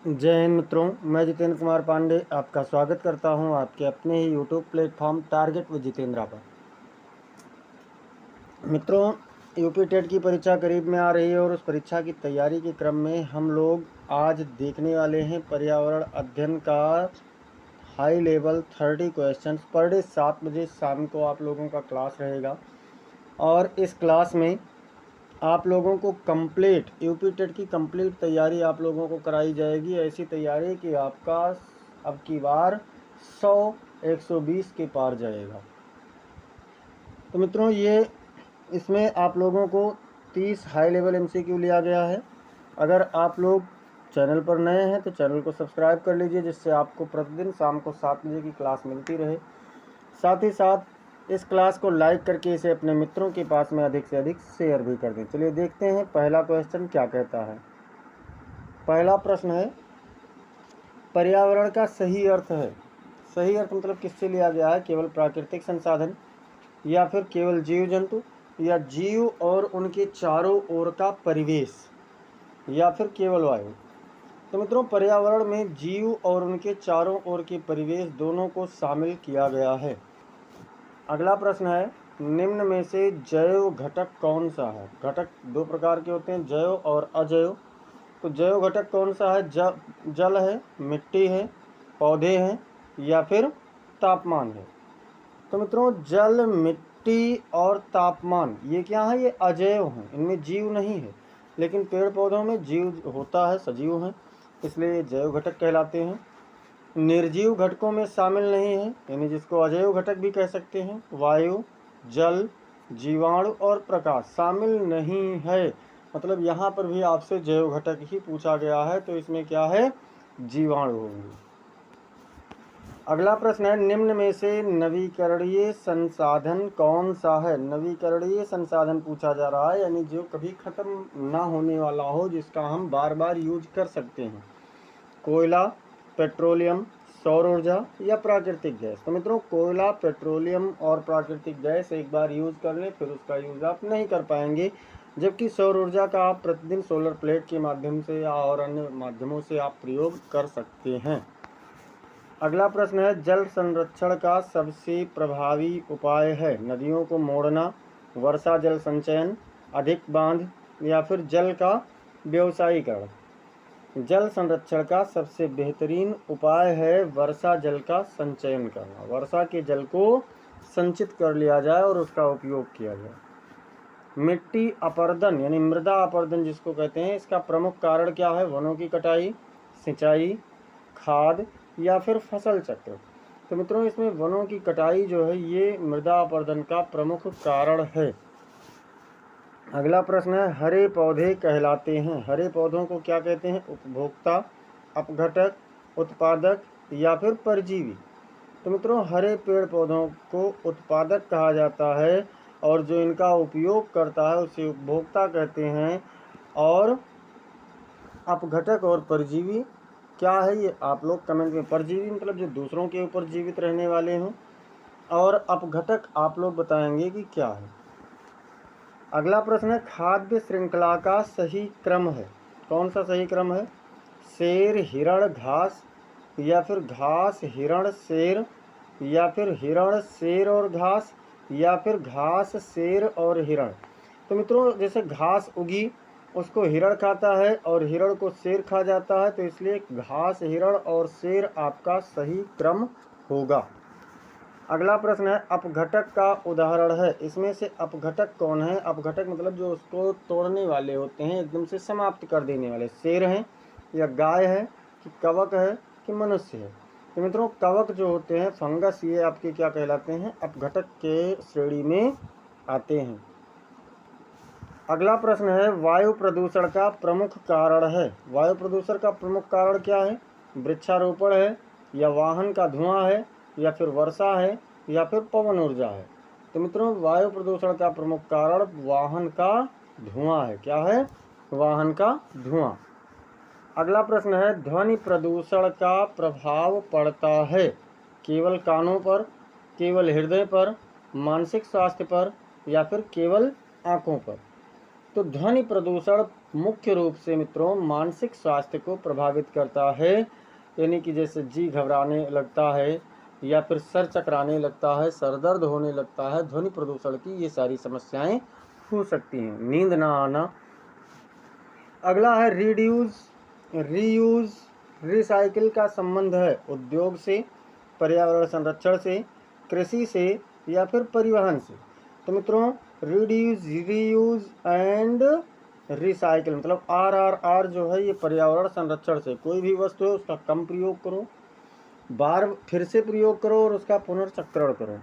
जय हिंद मित्रों, मैं जितेंद्र कुमार पांडे आपका स्वागत करता हूं आपके अपने ही YouTube platform target with Jitendra पर। मित्रों, यूपी टेट की परीक्षा करीब में आ रही है और उस परीक्षा की तैयारी के क्रम में हम लोग आज देखने वाले हैं पर्यावरण अध्ययन का high level 30 questions per day. 7 बजे शाम को आप लोगों का क्लास रहेगा और इस क्लास में आप लोगों को कंप्लीट यूपी टेट की कंप्लीट तैयारी आप लोगों को कराई जाएगी। ऐसी तैयारी कि आपका अब की बार 100-120 के पार जाएगा। तो मित्रों, ये इसमें आप लोगों को 30 हाई लेवल एमसीक्यू लिया गया है। अगर आप लोग चैनल पर नए हैं तो चैनल को सब्सक्राइब कर लीजिए, जिससे आपको प्रतिदिन शाम को 7 बजे की क्लास मिलती रहे। साथ ही साथ इस क्लास को लाइक करके इसे अपने मित्रों के पास में अधिक से अधिक शेयर भी कर दें। चलिए देखते हैं पहला क्वेश्चन क्या कहता है। पहला प्रश्न है, पर्यावरण का सही अर्थ है। सही अर्थ मतलब किससे लिया गया है? केवल प्राकृतिक संसाधन, या फिर केवल जीव जंतु, या जीव और उनके चारों ओर का परिवेश, या फिर केवल वायु। तो मित्रों, पर्यावरण में जीव और उनके चारों ओर के परिवेश दोनों को शामिल किया गया है। अगला प्रश्न है, निम्न में से जैव घटक कौन सा है? घटक दो प्रकार के होते हैं, जैव और अजैव। तो जैव घटक कौन सा है? जल है, मिट्टी है, पौधे हैं, या फिर तापमान है। तो मित्रों, जल, मिट्टी और तापमान ये क्या है? ये अजैव हैं, इनमें जीव नहीं है। लेकिन पेड़ पौधों में जीव होता है, सजीव हैं, इसलिए ये जैव घटक कहलाते हैं। निर्जीव घटकों में शामिल नहीं है, यानी जिसको अजैव घटक भी कह सकते हैं। वायु, जल, जीवाणु और प्रकाश शामिल नहीं है। मतलब यहाँ पर भी आपसे जैव घटक ही पूछा गया है, तो इसमें क्या है? जीवाणु होंगे। अगला प्रश्न है, निम्न में से नवीकरणीय संसाधन कौन सा है? नवीकरणीय संसाधन पूछा जा रहा है, यानी जो कभी खत्म ना होने वाला हो, जिसका हम बार बार यूज कर सकते हैं। कोयला, पेट्रोलियम, सौर ऊर्जा या प्राकृतिक गैस। तो मित्रों, कोयला, पेट्रोलियम और प्राकृतिक गैस एक बार यूज कर लें, फिर उसका यूज आप नहीं कर पाएंगे। जबकि सौर ऊर्जा का आप प्रतिदिन सोलर प्लेट के माध्यम से या और अन्य माध्यमों से आप प्रयोग कर सकते हैं। अगला प्रश्न है, जल संरक्षण का सबसे प्रभावी उपाय है? नदियों को मोड़ना, वर्षा जल संचयन, अधिक बांध, या फिर जल का व्यवसायीकरण। जल संरक्षण का सबसे बेहतरीन उपाय है वर्षा जल का संचयन करना। वर्षा के जल को संचित कर लिया जाए और उसका उपयोग किया जाए। मिट्टी अपरदन यानी मृदा अपरदन जिसको कहते हैं, इसका प्रमुख कारण क्या है? वनों की कटाई, सिंचाई, खाद या फिर फसल चक्र। तो मित्रों, इसमें वनों की कटाई जो है ये मृदा अपरदन का प्रमुख कारण है। अगला प्रश्न है, हरे पौधे कहलाते हैं। हरे पौधों को क्या कहते हैं? उपभोक्ता, अपघटक, उत्पादक या फिर परजीवी। तो मित्रों, हरे पेड़ पौधों को उत्पादक कहा जाता है और जो इनका उपयोग करता है उसे उपभोक्ता कहते हैं। और अपघटक और परजीवी क्या है ये आप लोग कमेंट में। परजीवी मतलब जो दूसरों के ऊपर जीवित रहने वाले हों, और अपघटक आप लोग बताएंगे कि क्या है। अगला प्रश्न है, खाद्य श्रृंखला का सही क्रम है? कौन सा सही क्रम है? शेर, हिरण, घास, या फिर घास, हिरण, शेर, या फिर हिरण, शेर और घास, या फिर घास, शेर और हिरण। तो मित्रों, जैसे घास उगी उसको हिरण खाता है और हिरण को शेर खा जाता है, तो इसलिए घास, हिरण और शेर आपका सही क्रम होगा। अगला प्रश्न है, अपघटक का उदाहरण है। इसमें से अपघटक कौन है? अपघटक मतलब जो उसको तोड़ने वाले होते हैं, एकदम से समाप्त कर देने वाले। शेर हैं, या गाय है, कि कवक है, कि मनुष्य है। तो मित्रों, कवक जो होते हैं, फंगस, ये आपके क्या कहलाते हैं? अपघटक के श्रेणी में आते हैं। अगला प्रश्न है, वायु प्रदूषण का प्रमुख कारण है। वायु प्रदूषण का प्रमुख कारण क्या है? वृक्षारोपण है, या वाहन का धुआं है, या फिर वर्षा है, या फिर पवन ऊर्जा है। तो मित्रों, वायु प्रदूषण का प्रमुख कारण वाहन का धुआं है। क्या है? वाहन का धुआं। अगला प्रश्न है, ध्वनि प्रदूषण का प्रभाव पड़ता है केवल कानों पर, केवल हृदय पर, मानसिक स्वास्थ्य पर, या फिर केवल आँखों पर। तो ध्वनि प्रदूषण मुख्य रूप से मित्रों मानसिक स्वास्थ्य को प्रभावित करता है, यानी कि जैसे जी घबराने लगता है या फिर सर चकराने लगता है, सर दर्द होने लगता है, ध्वनि प्रदूषण की ये सारी समस्याएं हो सकती हैं, नींद ना आना। अगला है रिड्यूस, रीयूज, रिसाइकिल का संबंध है उद्योग से, पर्यावरण संरक्षण से, कृषि से या फिर परिवहन से। तो मित्रों रिड्यूस, रीयूज एंड रिसाइकिल मतलब RRR जो है ये पर्यावरण संरक्षण से, कोई भी वस्तु है उसका कम प्रयोग करो, बार फिर से प्रयोग करो और उसका पुनर्चक्रण करो।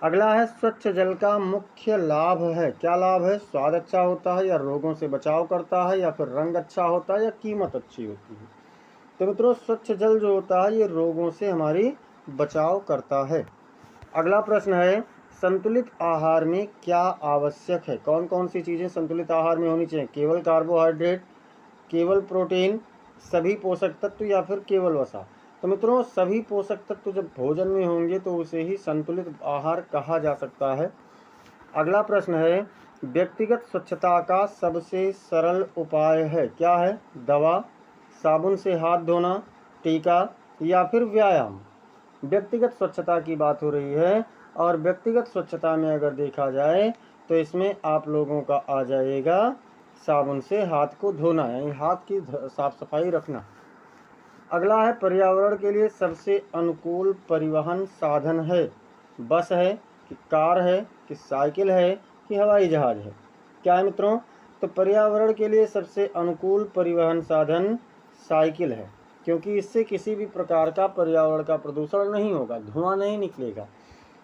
अगला है स्वच्छ जल का मुख्य लाभ है, क्या लाभ है? स्वाद अच्छा होता है या रोगों से बचाव करता है या फिर रंग अच्छा होता है या कीमत अच्छी होती है। तो मित्रों स्वच्छ जल जो होता है ये रोगों से हमारी बचाव करता है। अगला प्रश्न है संतुलित आहार में क्या आवश्यक है? कौन कौन सी चीज़ें संतुलित आहार में होनी चाहिए? केवल कार्बोहाइड्रेट, केवल प्रोटीन, सभी पोषक तत्व या फिर केवल वसा? तो मित्रों सभी पोषक तत्व जब भोजन में होंगे तो उसे ही संतुलित आहार कहा जा सकता है। अगला प्रश्न है व्यक्तिगत स्वच्छता का सबसे सरल उपाय है, क्या है? दवा, साबुन से हाथ धोना, टीका या फिर व्यायाम? व्यक्तिगत स्वच्छता की बात हो रही है और व्यक्तिगत स्वच्छता में अगर देखा जाए तो इसमें आप लोगों का आ जाएगा साबुन से हाथ को धोना, यानी हाथ की साफ सफाई रखना। अगला है पर्यावरण के लिए सबसे अनुकूल परिवहन साधन है, बस है कि कार है कि साइकिल है कि हवाई जहाज है? क्या है मित्रों? तो पर्यावरण के लिए सबसे अनुकूल परिवहन साधन साइकिल है, क्योंकि इससे किसी भी प्रकार का पर्यावरण का प्रदूषण नहीं होगा, धुआं नहीं निकलेगा।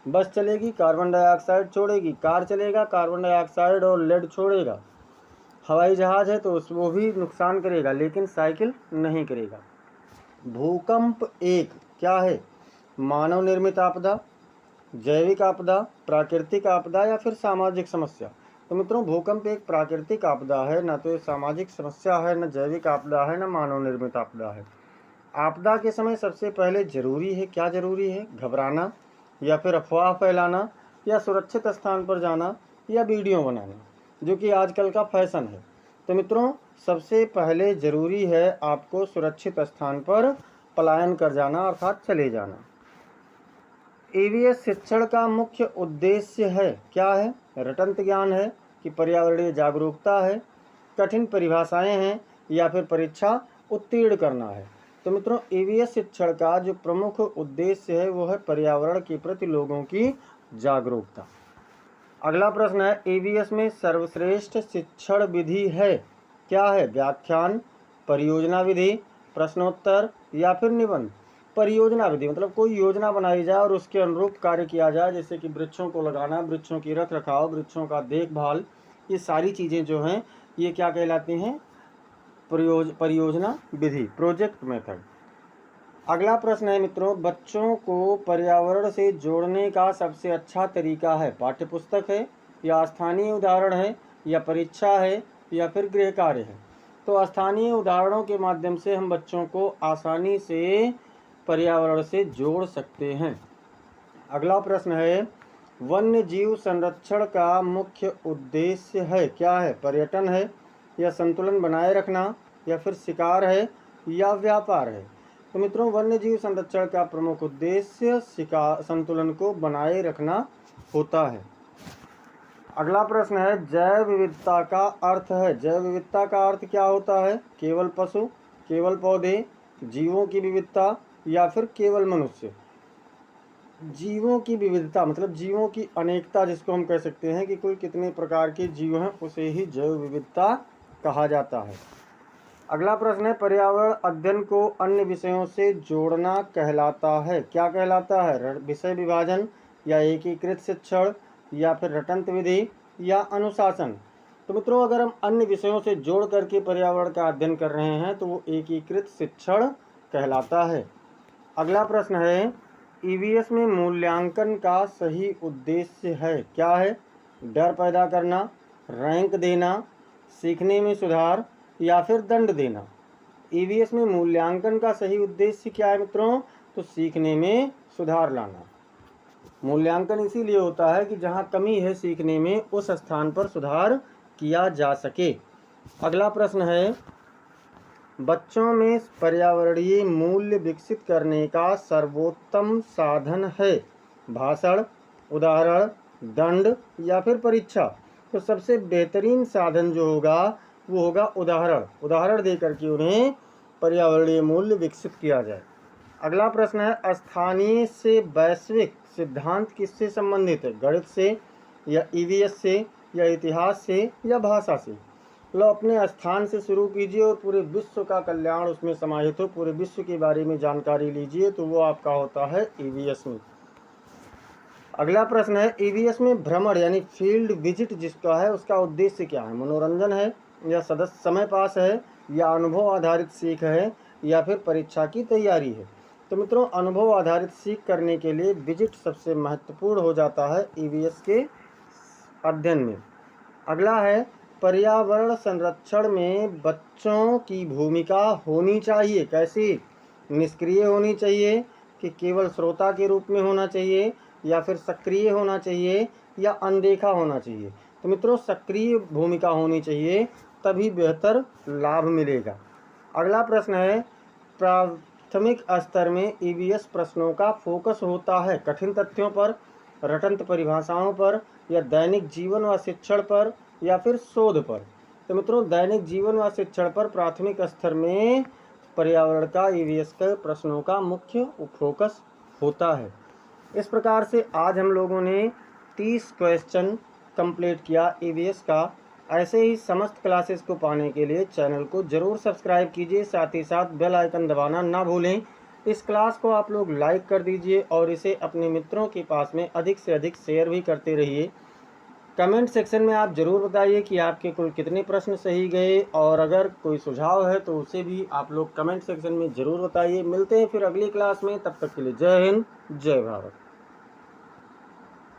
बस चलेगी कार्बन डाइऑक्साइड छोड़ेगी, कार चलेगा कार्बन डाइऑक्साइड और लेड छोड़ेगा, हवाई जहाज है तो वो भी नुकसान करेगा लेकिन साइकिल नहीं करेगा। भूकंप एक क्या है? मानव निर्मित आपदा, जैविक आपदा, प्राकृतिक आपदा या फिर सामाजिक समस्या? तो मित्रों भूकंप एक प्राकृतिक आपदा है, ना तो ये सामाजिक समस्या है, न जैविक आपदा है, न मानव निर्मित आपदा है। आपदा के समय सबसे पहले जरूरी है, क्या जरूरी है? घबराना या फिर अफवाह फैलाना या सुरक्षित स्थान पर जाना या वीडियो बनाना, जो कि आजकल का फैशन है। तो मित्रों सबसे पहले जरूरी है आपको सुरक्षित स्थान पर पलायन कर जाना अर्थात चले जाना। EVS शिक्षण का मुख्य उद्देश्य है, क्या है? रटंत ज्ञान है कि पर्यावरणीय जागरूकता है, कठिन परिभाषाएं हैं या फिर परीक्षा उत्तीर्ण करना है? तो मित्रों EVS शिक्षण का जो प्रमुख उद्देश्य है वो है पर्यावरण के प्रति लोगों की जागरूकता। अगला प्रश्न है EVS में सर्वश्रेष्ठ शिक्षण विधि है, क्या है? व्याख्यान, परियोजना विधि, प्रश्नोत्तर या फिर निबंध? परियोजना विधि मतलब कोई योजना बनाई जाए और उसके अनुरूप कार्य किया जाए, जैसे कि वृक्षों को लगाना, वृक्षों की रख रखाव, वृक्षों का देखभाल, ये सारी चीज़ें जो हैं ये क्या कहलाती हैं? परियोजना विधि, प्रोजेक्ट मेथड। अगला प्रश्न है मित्रों बच्चों को पर्यावरण से जोड़ने का सबसे अच्छा तरीका है, पाठ्यपुस्तक है या स्थानीय उदाहरण है या परीक्षा है या फिर गृह कार्य है? तो स्थानीय उदाहरणों के माध्यम से हम बच्चों को आसानी से पर्यावरण से जोड़ सकते हैं। अगला प्रश्न है वन्य जीव संरक्षण का मुख्य उद्देश्य है, क्या है? पर्यटन है या संतुलन बनाए रखना या फिर शिकार है या व्यापार है? तो मित्रों वन्य जीव संरक्षण का प्रमुख उद्देश्य शिकार संतुलन को बनाए रखना होता है। अगला प्रश्न है जैव विविधता का अर्थ है, जैव विविधता का अर्थ क्या होता है? केवल पशु, केवल पौधे, जीवों की विविधता या फिर केवल मनुष्य? जीवों की विविधता मतलब जीवों की अनेकता, जिसको हम कह सकते हैं कि कुल कितने प्रकार के जीव हैं उसे ही जैव विविधता कहा जाता है। अगला प्रश्न है पर्यावरण अध्ययन को अन्य विषयों से जोड़ना कहलाता है, क्या कहलाता है? विषय विभाजन या एकीकृत शिक्षण या फिर रटंत विधि या अनुशासन? तो मित्रों अगर हम अन्य विषयों से जोड़ करके पर्यावरण का अध्ययन कर रहे हैं तो वो एकीकृत शिक्षण कहलाता है। अगला प्रश्न है EVS में मूल्यांकन का सही उद्देश्य है, क्या है? डर पैदा करना, रैंक देना, सीखने में सुधार या फिर दंड देना? EVS में मूल्यांकन का सही उद्देश्य क्या है मित्रों? तो सीखने में सुधार लाना। मूल्यांकन इसीलिए होता है कि जहाँ कमी है सीखने में उस स्थान पर सुधार किया जा सके। अगला प्रश्न है, बच्चों में पर्यावरणीय मूल्य विकसित करने का सर्वोत्तम साधन है भाषण, उदाहरण, दंड या फिर परीक्षा। तो सबसे बेहतरीन साधन जो होगा वो होगा उदाहरण देकर के उन्हें पर्यावरणीय मूल्य विकसित किया जाए। अगला प्रश्न है, स्थानीय से वैश्विक सिद्धांत किससे संबंधित है, गणित से या ईवीएस से या इतिहास से या भाषा से। लो अपने स्थान से शुरू कीजिए और पूरे विश्व का कल्याण उसमें समाहित हो, पूरे विश्व के बारे में जानकारी लीजिए, तो वो आपका होता है ईवीएस में। अगला प्रश्न है, ईवीएस में भ्रमण यानी फील्ड विजिट जिसका है उसका उद्देश्य क्या है, मनोरंजन है या सदस्य समय पास है या अनुभव आधारित सीख है या फिर परीक्षा की तैयारी है। तो मित्रों, अनुभव आधारित सीख करने के लिए विजिट सबसे महत्वपूर्ण हो जाता है ईवीएस के अध्ययन में। अगला है, पर्यावरण संरक्षण में बच्चों की भूमिका होनी चाहिए कैसी, निष्क्रिय होनी चाहिए कि केवल श्रोता के रूप में होना चाहिए या फिर सक्रिय होना चाहिए या अनदेखा होना चाहिए। तो मित्रों, सक्रिय भूमिका होनी चाहिए, तभी बेहतर लाभ मिलेगा। अगला प्रश्न है, प्राथमिक स्तर में ईवीएस प्रश्नों का फोकस होता है कठिन तथ्यों पर, रटंत परिभाषाओं पर या दैनिक जीवन व शिक्षण पर या फिर शोध पर। तो मित्रों, दैनिक जीवन व शिक्षण पर प्राथमिक स्तर में पर्यावरण का ईवीएस के प्रश्नों का मुख्य फोकस होता है। इस प्रकार से आज हम लोगों ने 30 क्वेश्चन कंप्लीट किया ईवीएस का। ऐसे ही समस्त क्लासेस को पाने के लिए चैनल को जरूर सब्सक्राइब कीजिए, साथ ही साथ बेल आइकन दबाना ना भूलें। इस क्लास को आप लोग लाइक कर दीजिए और इसे अपने मित्रों के पास में अधिक से अधिक शेयर भी करते रहिए। कमेंट सेक्शन में आप ज़रूर बताइए कि आपके कुल कितने प्रश्न सही गए, और अगर कोई सुझाव है तो उसे भी आप लोग कमेंट सेक्शन में ज़रूर बताइए। मिलते हैं फिर अगली क्लास में, तब तक के लिए जय हिंद, जय भारत।